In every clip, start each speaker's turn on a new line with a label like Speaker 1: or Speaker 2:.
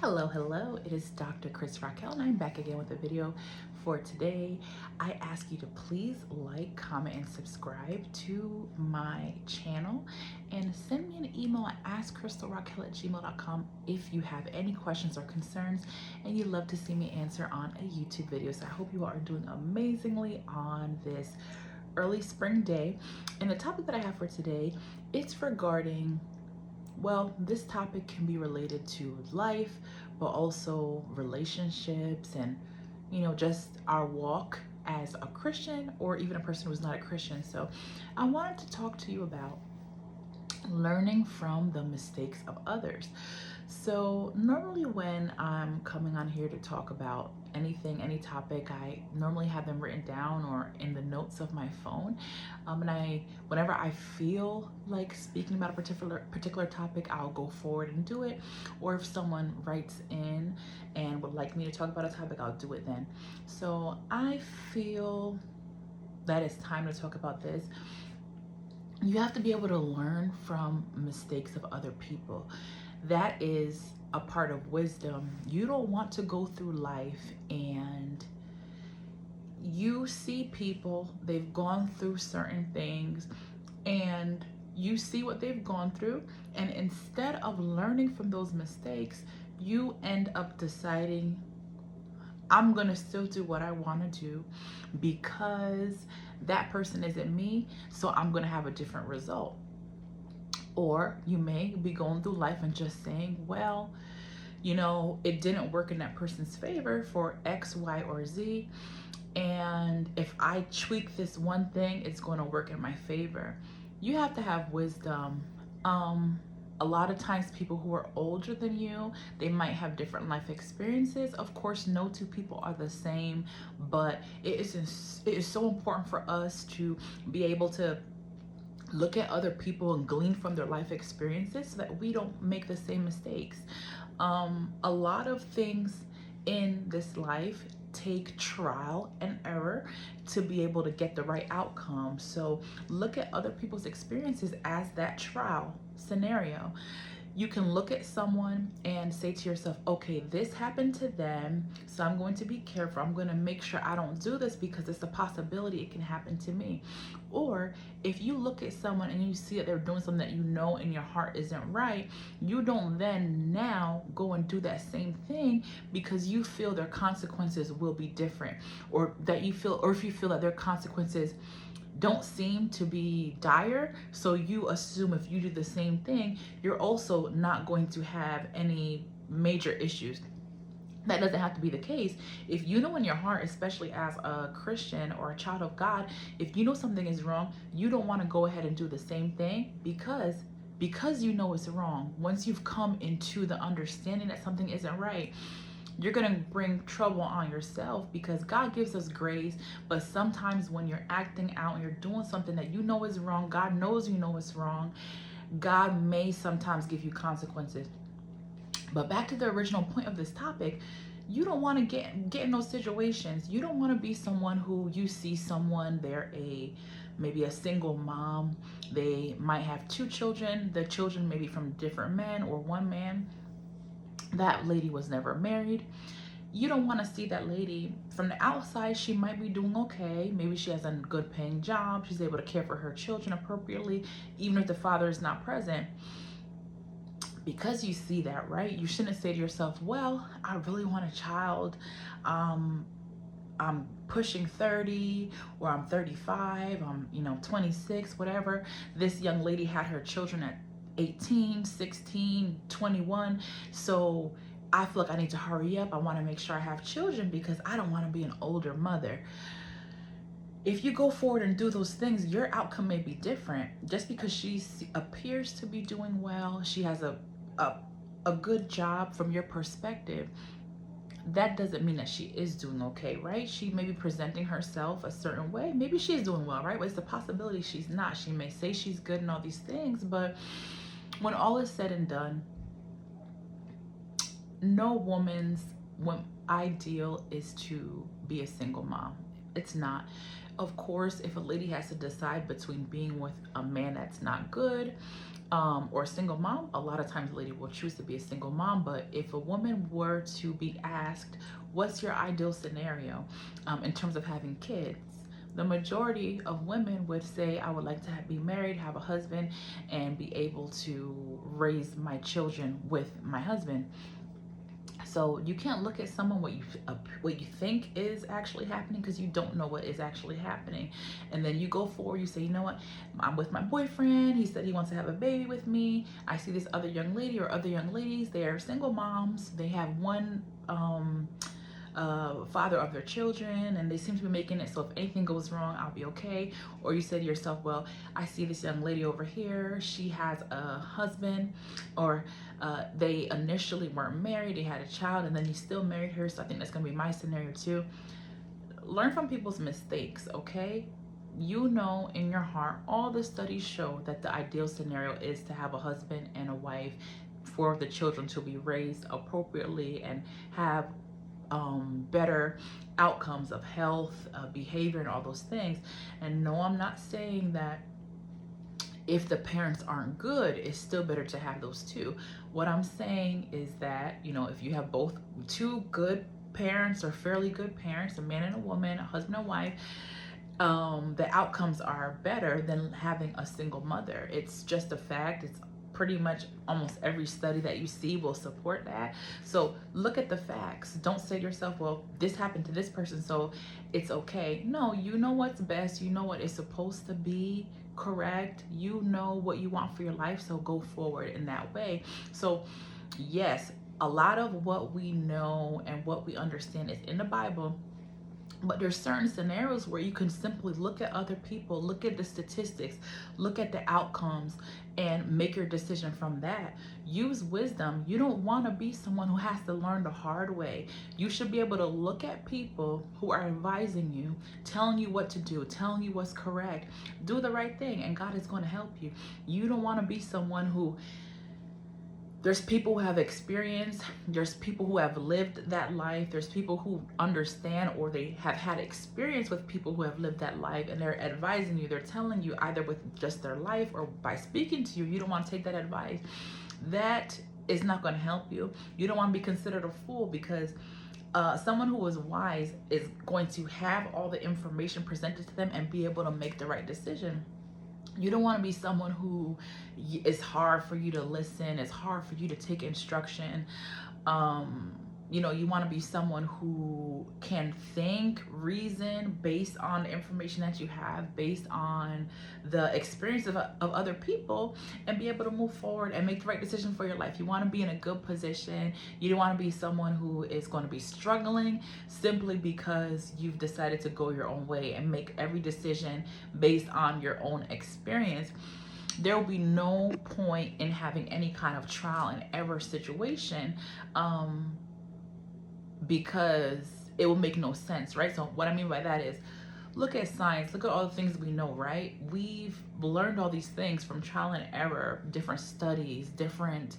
Speaker 1: Hello, it is Dr. Chris Raquel, and I'm back again with a video for today. I ask you to please like, comment, and subscribe to my channel, and send me an email at askcrystalraquel@gmail.com if you have any questions or concerns and you'd love to see me answer on a YouTube video. So I hope you all are doing amazingly on this early spring day. And the topic that I have for today, it's regarding, well, this topic can be related to life, but also relationships and, just our walk as a Christian or even a person who's not a Christian. So I wanted to talk to you about learning from the mistakes of others. So normally when I'm coming on here to talk about anything, any topic, I normally have them written down or in the notes of my phone. Whenever I feel like speaking about a particular topic, I'll go forward and do it. Or if someone writes in and would like me to talk about a topic, I'll do it then. So I feel that it's time to talk about this. You have to be able to learn from mistakes of other people. That is a part of wisdom. You don't want to go through life and you see people, they've gone through certain things, and you see what they've gone through, and instead of learning from those mistakes, you end up deciding, I'm gonna still do what I want to do because that person isn't me, so I'm gonna have a different result. Or you may be going through life and just saying, well, it didn't work in that person's favor for X, Y, or Z. And if I tweak this one thing, it's going to work in my favor. You have to have wisdom. A lot of times people who are older than you, they might have different life experiences. Of course, no two people are the same, but it is so important for us to be able to look at other people and glean from their life experiences so that we don't make the same mistakes. A lot of things in this life take trial and error to be able to get the right outcome. So look at other people's experiences as that trial scenario. You can look at someone and say to yourself, okay, this happened to them, so I'm going to be careful. I'm going to make sure I don't do this because it's a possibility it can happen to me. Or if you look at someone and you see that they're doing something that you know in your heart isn't right, you don't then now go and do that same thing because you feel their consequences will be different, or if you feel that their consequences don't seem to be dire, so you assume if you do the same thing, you're also not going to have any major issues. That doesn't have to be the case. If you know in your heart, especially as a Christian or a child of God, if you know something is wrong, you don't want to go ahead and do the same thing because you know it's wrong. Once you've come into the understanding that something isn't right, you're going to bring trouble on yourself, because God gives us grace, but sometimes when you're acting out and you're doing something that you know is wrong, God knows you know it's wrong, God may sometimes give you consequences. But back to the original point of this topic, you don't want to get in those situations. You don't want to be someone who, you see someone, they're maybe a single mom, they might have two children, the children maybe from different men or one man, that lady was never married. You don't want to see that lady from the outside. She might be doing okay. Maybe she has a good paying job. She's able to care for her children appropriately, even if the father is not present. Because you see that, right? You shouldn't say to yourself, well, I really want a child. I'm pushing 30, or I'm 35, I'm 26, whatever. This young lady had her children at 18, 16, 21. So I feel like I need to hurry up. I want to make sure I have children because I don't want to be an older mother. If you go forward and do those things, your outcome may be different. Just because she appears to be doing well, she has a good job from your perspective, that doesn't mean that she is doing okay, right? She may be presenting herself a certain way. Maybe she's doing well, right? But it's a possibility she's not. She may say she's good and all these things, but when all is said and done, no woman's ideal is to be a single mom. It's not. Of course, if a lady has to decide between being with a man that's not good, or a single mom, a lot of times a lady will choose to be a single mom. But if a woman were to be asked, what's your ideal scenario in terms of having kids? The majority of women would say, I would like to be married, have a husband, and be able to raise my children with my husband. So you can't look at someone what you think is actually happening, because you don't know what is actually happening. And then you go forward, you say, you know what, I'm with my boyfriend, he said he wants to have a baby with me. I see this other young lady or other young ladies, they're single moms, they have one father of their children, and they seem to be making it so if anything goes wrong, I'll be okay. Or you say to yourself, well, I see this young lady over here, she has a husband, or they initially weren't married, they had a child, and then he still married her, so I think that's going to be my scenario too. Learn from people's mistakes, okay? You know in your heart, all the studies show that the ideal scenario is to have a husband and a wife, for the children to be raised appropriately and have better outcomes of health, behavior, and all those things. And no, I'm not saying that if the parents aren't good, it's still better to have those two. What I'm saying is that, you know, if you have both two good parents or fairly good parents, a man and a woman, a husband and wife, the outcomes are better than having a single mother. It's just a fact. It's pretty much almost every study that you see will support that. So look at the facts. Don't say to yourself, well, this happened to this person, so it's okay. No, you know what's best. You know what is supposed to be correct. You know what you want for your life, so go forward in that way. So yes, a lot of what we know and what we understand is in the Bible. But there's certain scenarios where you can simply look at other people, look at the statistics, look at the outcomes, and make your decision from that. Use wisdom. You don't want to be someone who has to learn the hard way. You should be able to look at people who are advising you, telling you what to do, telling you what's correct. Do the right thing, and God is going to help you. You don't want to be someone who, there's people who have experience, there's people who have lived that life, there's people who understand, or they have had experience with people who have lived that life, and they're advising you, they're telling you either with just their life or by speaking to you. You don't want to take that advice. That is not going to help you. You don't want to be considered a fool, because someone who is wise is going to have all the information presented to them and be able to make the right decision. You don't want to be someone who it's hard for you to listen, it's hard for you to take instruction. You know, you want to be someone who can think, reason based on the information that you have, based on the experience of other people, and be able to move forward and make the right decision for your life. You want to be in a good position. You don't want to be someone who is going to be struggling simply because you've decided to go your own way and make every decision based on your own experience. There will be no point in having any kind of trial and error situation, because it will make no sense, right? So what I mean by that is, look at science, look at all the things we know, right? We've learned all these things from trial and error, different studies, different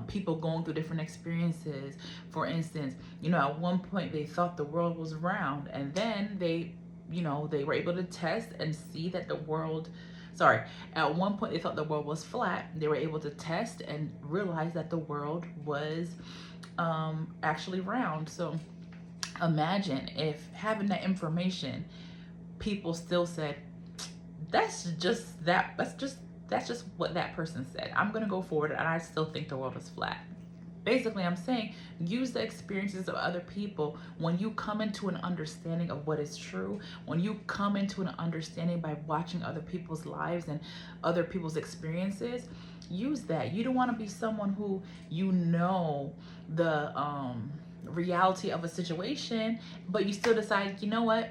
Speaker 1: people going through different experiences. For instance, you know, at one point they thought the world was round, and then they were able to test and see that at one point they thought the world was flat. They were able to test and realize that the world was actually round. So imagine if, having that information, people still said, that's just what that person said, I'm gonna go forward and I still think the world is flat. Basically, I'm saying, use the experiences of other people. When you come into an understanding of what is true, when you come into an understanding by watching other people's lives and other people's experiences, use that. You don't want to be someone who, you know, the reality of a situation, but you still decide, you know what,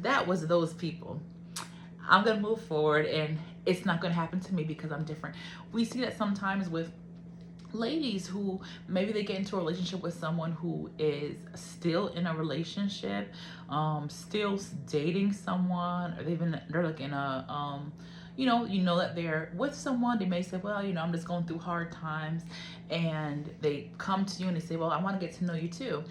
Speaker 1: that was those people, I'm gonna move forward and it's not gonna happen to me because I'm different. We see that sometimes with ladies who maybe they get into a relationship with someone who is still in a relationship, still dating someone, or they're like in a you know that they're with someone. They may say, well, I'm just going through hard times, and they come to you and they say, well, I want to get to know you too.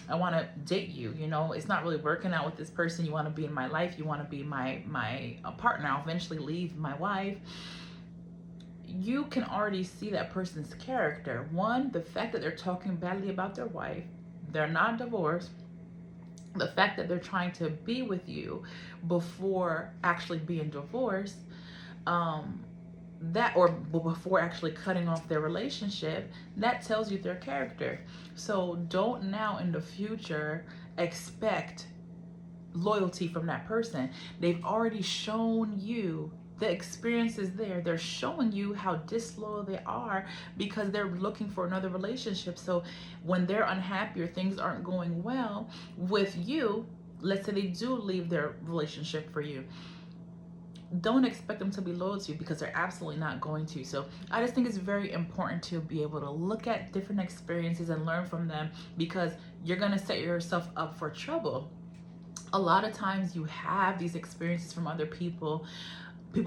Speaker 1: I want to date you. It's not really working out with this person. You want to be in my life. You want to be my partner. I'll eventually leave my wife. You can already see that person's character. One, the fact that they're talking badly about their wife, they're not divorced. The fact that they're trying to be with you before actually being divorced, or before actually cutting off their relationship, that tells you their character. So don't now in the future expect loyalty from that person. They've already shown you, the experience is there. They're showing you how disloyal they are because they're looking for another relationship. So when they're unhappy or things aren't going well with you, let's say they do leave their relationship for you, don't expect them to be loyal to you, because they're absolutely not going to. So I just think it's very important to be able to look at different experiences and learn from them, because you're going to set yourself up for trouble. A lot of times you have these experiences from other people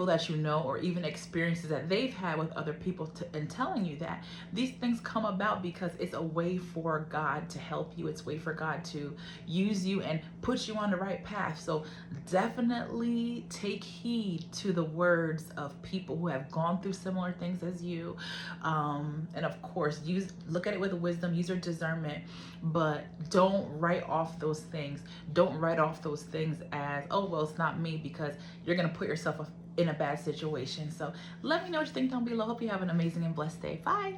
Speaker 1: that you know, or even experiences that they've had with other people, and telling you that these things come about because it's a way for God to help you. It's a way for God to use you and put you on the right path. So definitely take heed to the words of people who have gone through similar things as you, and of course look at it with wisdom, use your discernment, but don't write off those things. Don't write off those things as, oh well, it's not me, because you're going to put yourself in a bad situation. So let me know what you think down below. Hope you have an amazing and blessed day. Bye.